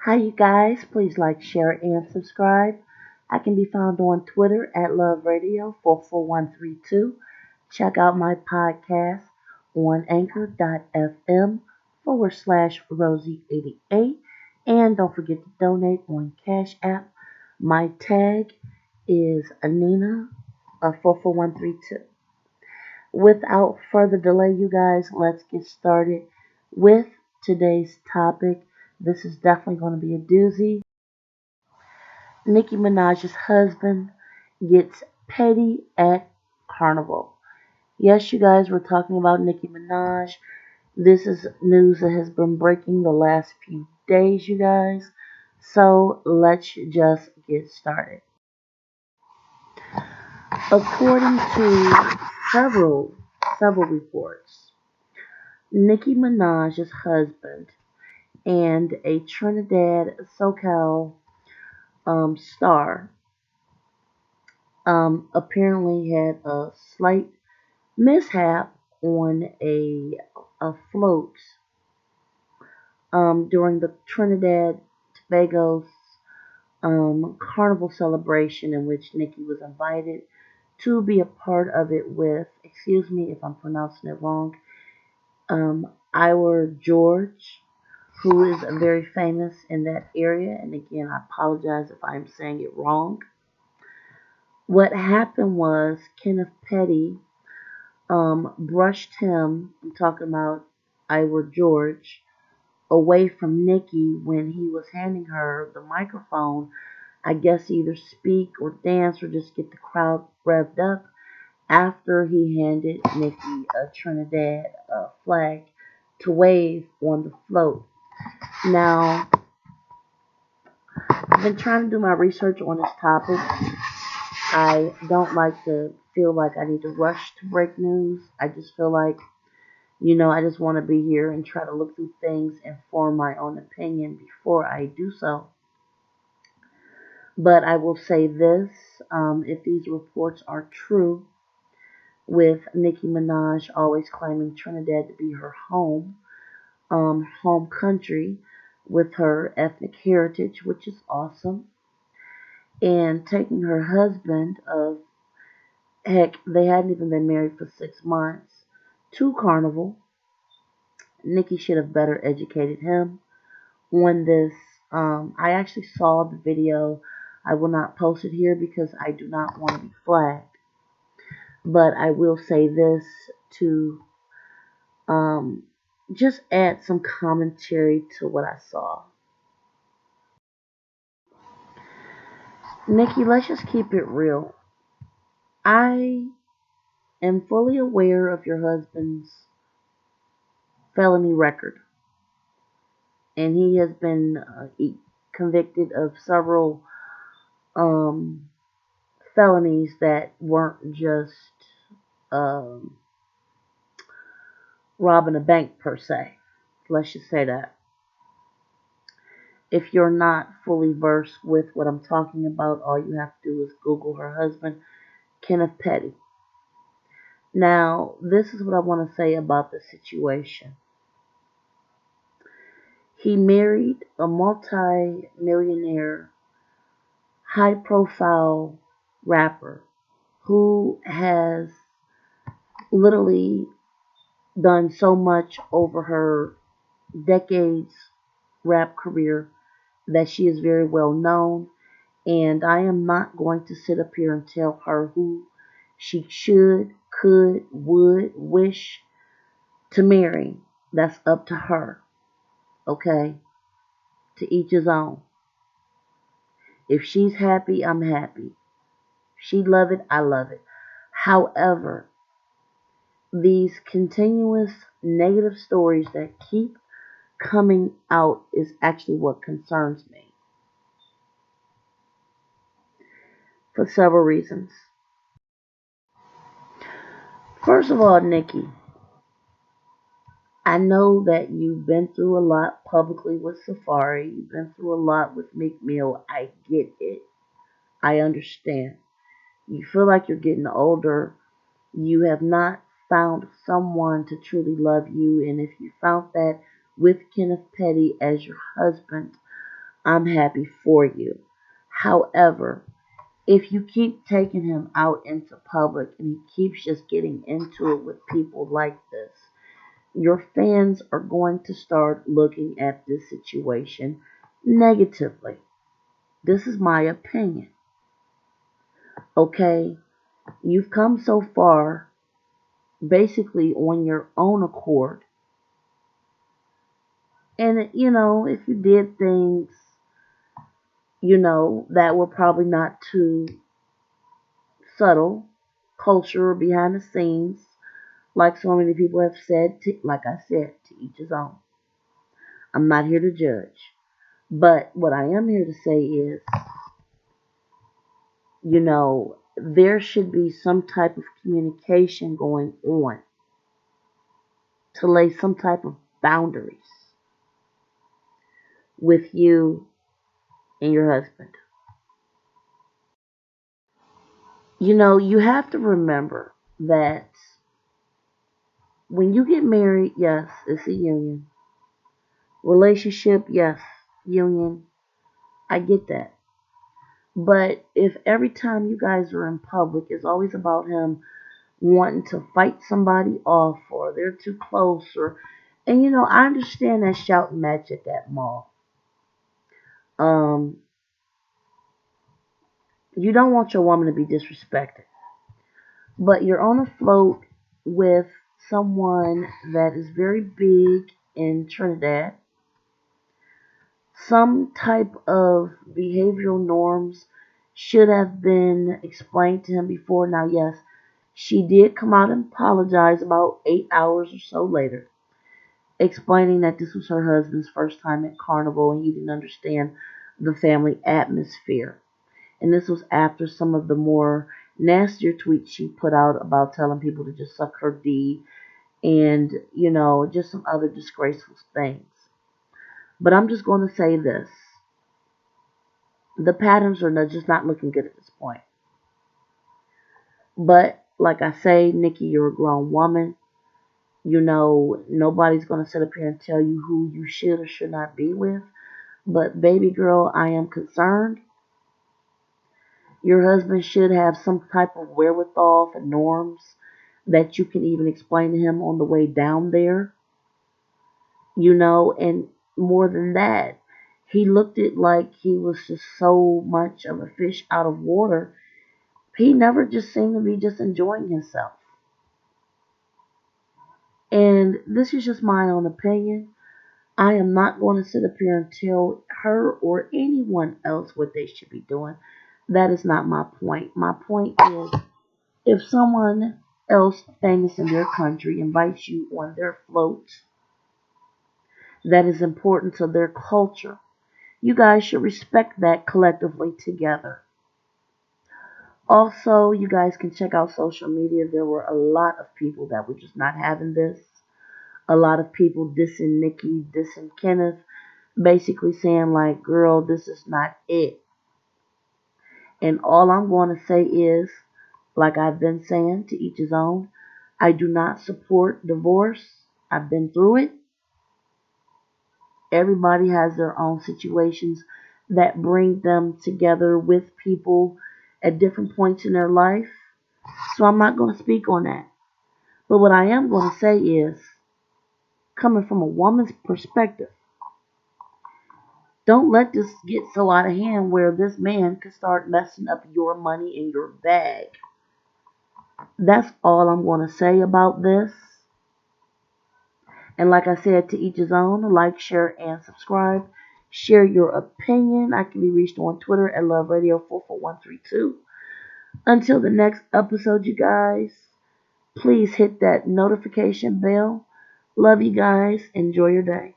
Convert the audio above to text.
Hi, you guys. Please like, share, and subscribe. I can be found on Twitter at Love Radio 44132. Check out my podcast on anchor.fm/Rosie88. And don't forget to donate on Cash App. My tag is Anina 44132. Without further delay, you guys, let's get started with today's topic. This is definitely going to be a doozy. Nicki Minaj's husband gets petty at Carnival. Yes, you guys, we're talking about Nicki Minaj. This is news that has been breaking the last few days, you guys. So let's just get started. According to several reports, Nicki Minaj's husband and a Trinidad SoCal star apparently had a slight mishap on a float during the Trinidad Tobago's carnival celebration in which Nicki was invited to be a part of it with, excuse me if I'm pronouncing it wrong, Ira George, who is very famous in that area. And again, I apologize if I'm saying it wrong. What happened was Kenneth Petty brushed him, I'm talking about Ira George, away from Nicki when he was handing her the microphone. I guess either speak or dance or just get the crowd revved up after he handed Nicki a Trinidad flag to wave on the float. Now, I've been trying to do my research on this topic. I don't like to feel like I need to rush to break news. I just feel like, I just want to be here and try to look through things and form my own opinion before I do so. But I will say this, if these reports are true, with Nicki Minaj always claiming Trinidad to be her home country with her ethnic heritage, which is awesome, and taking her husband of, heck, they hadn't even been married for 6 months, to Carnival. Nicki should have better educated him on this. I actually saw the video. I will not post it here because I do not want to be flagged. But I will say this to um, just add some commentary to what I saw. Nicki, let's just keep it real. I am fully aware of your husband's felony record, and he has been convicted of several um, felonies that weren't just um, robbing a bank per se. Let's just say that. If you're not fully versed with what I'm talking about, all you have to do is Google her husband, Kenneth Petty. Now, this is what I want to say about the situation. He married a multi-millionaire, high-profile rapper who has literally done so much over her decades rap career that she is very well known. And I am not going to sit up here and tell her who she should, could, would, wish to marry. That's up to her. Okay? To each his own. If she's happy, I'm happy. If she love it, I love it. However, these continuous negative stories that keep coming out is actually what concerns me for several reasons. First of all, Nicki, I know that you've been through a lot publicly with Safari. You've been through a lot with Meek Mill. I get it. I understand. You feel like you're getting older. You have not found someone to truly love you. And if you found that with Kenneth Petty as your husband, I'm happy for you. However, if you keep taking him out into public and he keeps just getting into it with people like this, your fans are going to start looking at this situation negatively. This is my opinion. Okay? You've come so far basically on your own accord. And, if you did things, that were probably not too subtle, culture or behind the scenes, like so many people have said, like I said, to each his own. I'm not here to judge. But what I am here to say is, there should be some type of communication going on to lay some type of boundaries with you and your husband. You have to remember that when you get married, yes, it's a union. Relationship, yes, union. I get that. But if every time you guys are in public, it's always about him wanting to fight somebody off or they're too close and I understand that shouting match at that mall. Um, you don't want your woman to be disrespected, but you're on a float with someone that is very big in Trinidad. Some type of behavioral norms should have been explained to him before. Now, yes, she did come out and apologize about 8 hours or so later, explaining that this was her husband's first time at Carnival and he didn't understand the family atmosphere. And this was after some of the more nastier tweets she put out about telling people to just suck her D and, just some other disgraceful things. But I'm just going to say this. The patterns are just not looking good at this point. But like I say, Nikki, you're a grown woman. Nobody's going to sit up here and tell you who you should or should not be with. But baby girl, I am concerned. Your husband should have some type of wherewithal for norms that you can even explain to him on the way down there. And more than that, he looked it like he was just so much of a fish out of water. He never just seemed to be just enjoying himself. And this is just my own opinion. I am not going to sit up here and tell her or anyone else what they should be doing. That is not my point. My point is if someone else famous in their country invites you on their float that is important to their culture, you guys should respect that collectively together. Also, you guys can check out social media. There were a lot of people that were just not having this. A lot of people dissing Nikki, dissing Kenneth, basically saying like, girl, this is not it. And all I'm going to say is, like I've been saying, to each his own, I do not support divorce. I've been through it. Everybody has their own situations that bring them together with people at different points in their life. So I'm not going to speak on that. But what I am going to say is, coming from a woman's perspective, don't let this get so out of hand where this man could start messing up your money in your bag. That's all I'm going to say about this. And like I said, to each his own, like, share, and subscribe. Share your opinion. I can be reached on Twitter at LoveRadio44132. Until the next episode, you guys, please hit that notification bell. Love you guys. Enjoy your day.